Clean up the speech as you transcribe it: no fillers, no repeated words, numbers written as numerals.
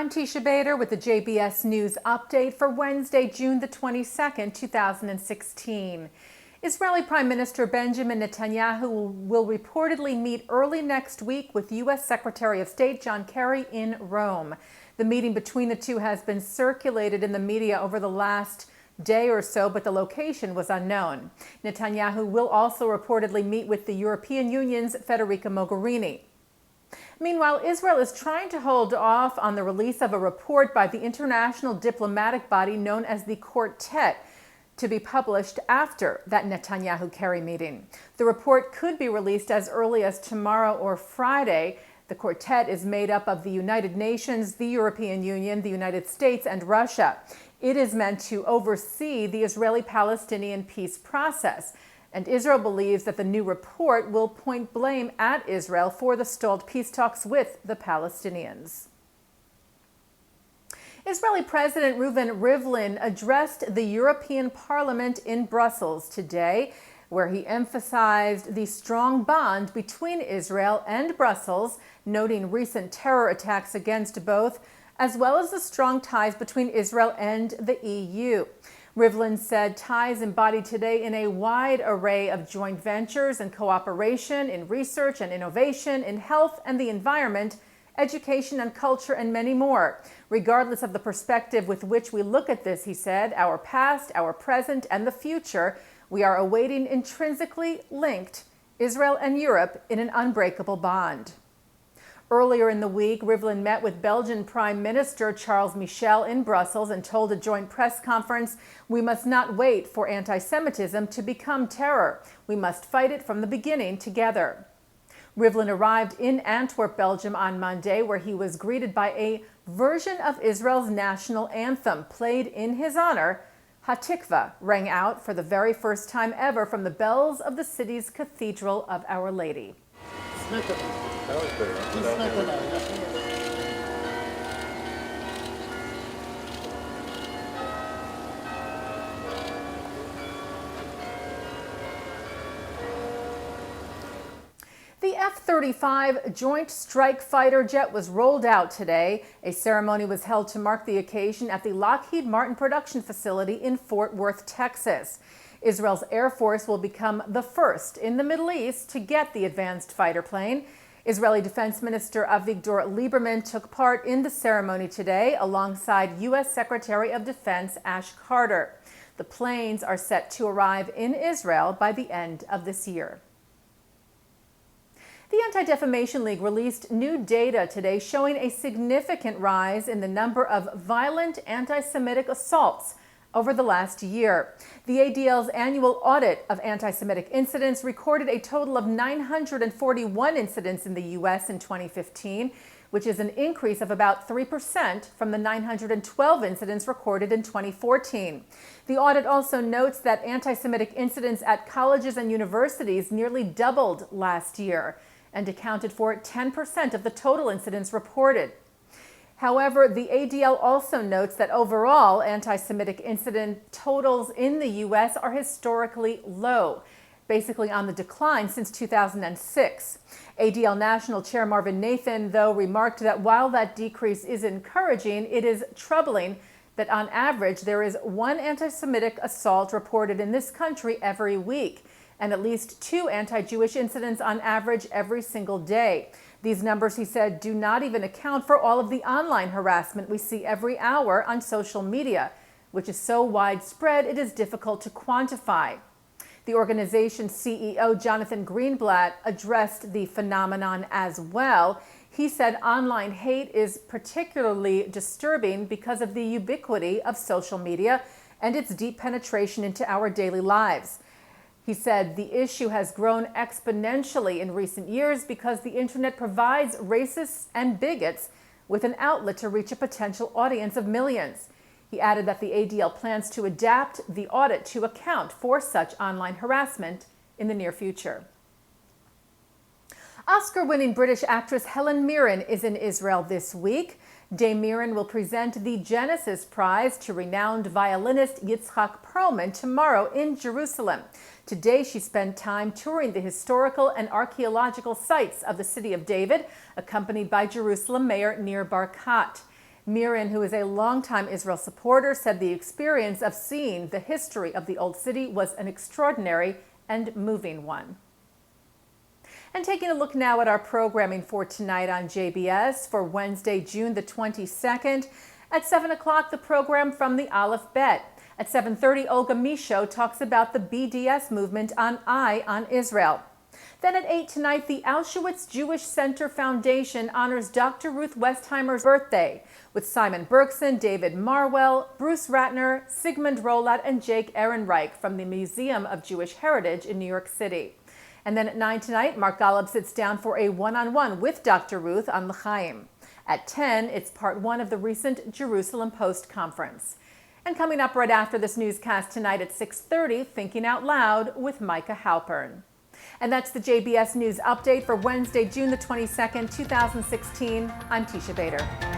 I'm Teisha Bader with the JBS News Update for Wednesday, June the 22nd, 2016. Israeli Prime Minister Benjamin Netanyahu will reportedly meet early next week with U.S. Secretary of State John Kerry in Rome. The meeting between the two has been circulated in the media over the last day or so, but the location was unknown. Netanyahu will also reportedly meet with the European Union's Federica Mogherini. Meanwhile, Israel is trying to hold off on the release of a report by the international diplomatic body known as the Quartet to be published after that Netanyahu-Kerry meeting. The report could be released as early as tomorrow or Friday. The Quartet is made up of the United Nations, the European Union, the United States, and Russia. It is meant to oversee the Israeli-Palestinian peace process. And Israel believes that the new report will point blame at Israel for the stalled peace talks with the Palestinians. Israeli President Reuven Rivlin addressed the European Parliament in Brussels today, where he emphasized the strong bond between Israel and Brussels, noting recent terror attacks against both, as well as the strong ties between Israel and the EU. Rivlin said ties embodied today in a wide array of joint ventures and cooperation in research and innovation, in health and the environment, education and culture, and many more. Regardless of the perspective with which we look at this, he said, our past, our present, and the future, we are awaiting intrinsically linked Israel and Europe in an unbreakable bond. Earlier in the week, Rivlin met with Belgian Prime Minister Charles Michel in Brussels and told a joint press conference, "We must not wait for anti-Semitism to become terror. We must fight it from the beginning together." Rivlin arrived in Antwerp, Belgium on Monday, where he was greeted by a version of Israel's national anthem played in his honor. Hatikva rang out for the very first time ever from the bells of the city's Cathedral of Our Lady. The F-35 Joint Strike Fighter jet was rolled out today. A ceremony was held to mark the occasion at the Lockheed Martin production facility in Fort Worth, Texas. Israel's Air Force will become the first in the Middle East to get the advanced fighter plane. Israeli Defense Minister Avigdor Lieberman took part in the ceremony today alongside U.S. Secretary of Defense Ash Carter. The planes are set to arrive in Israel by the end of this year. The Anti-Defamation League released new data today showing a significant rise in the number of violent anti-Semitic assaults over the last year. The ADL's annual audit of anti-Semitic incidents recorded a total of 941 incidents in the U.S. in 2015, which is an increase of about 3% from the 912 incidents recorded in 2014. The audit also notes that anti-Semitic incidents at colleges and universities nearly doubled last year and accounted for 10% of the total incidents reported. However, the ADL also notes that overall anti-Semitic incident totals in the U.S. are historically low, basically on the decline since 2006. ADL National Chair Marvin Nathan, though, remarked that while that decrease is encouraging, it is troubling that on average there is one anti-Semitic assault reported in this country every week, and at least 2 anti-Jewish incidents on average every single day. These numbers, he said, do not even account for all of the online harassment we see every hour on social media, which is so widespread it is difficult to quantify. The organization's CEO, Jonathan Greenblatt, addressed the phenomenon as well. He said online hate is particularly disturbing because of the ubiquity of social media and its deep penetration into our daily lives. He said the issue has grown exponentially in recent years because the internet provides racists and bigots with an outlet to reach a potential audience of millions. He added that the ADL plans to adapt the audit to account for such online harassment in the near future. Oscar-winning British actress Helen Mirren is in Israel this week. Dame Mirren will present the Genesis Prize to renowned violinist Yitzhak Perlman tomorrow in Jerusalem. Today, she spent time touring the historical and archaeological sites of the city of David, accompanied by Jerusalem Mayor Nir Barkat. Mirren, who is a longtime Israel supporter, said the experience of seeing the history of the Old City was an extraordinary and moving one. And taking a look now at our programming for tonight on JBS for Wednesday, June the 22nd. At 7 o'clock, the program from the Aleph Bet. At 7:30, Olga Misho talks about the BDS movement on Eye on Israel. Then at 8 tonight, the Auschwitz Jewish Center Foundation honors Dr. Ruth Westheimer's birthday with Simon Bergson, David Marwell, Bruce Ratner, Sigmund Rollout, and Jake Ehrenreich from the Museum of Jewish Heritage in New York City. And then at 9 tonight, Mark Golub sits down for a one-on-one with Dr. Ruth on L'chaim. At 10, it's part 1 of the recent Jerusalem Post conference. And coming up right after this newscast tonight at 6:30, Thinking Out Loud with Micah Halpern. And that's the JBS News Update for Wednesday, June the 22nd, 2016. I'm Teisha Bader.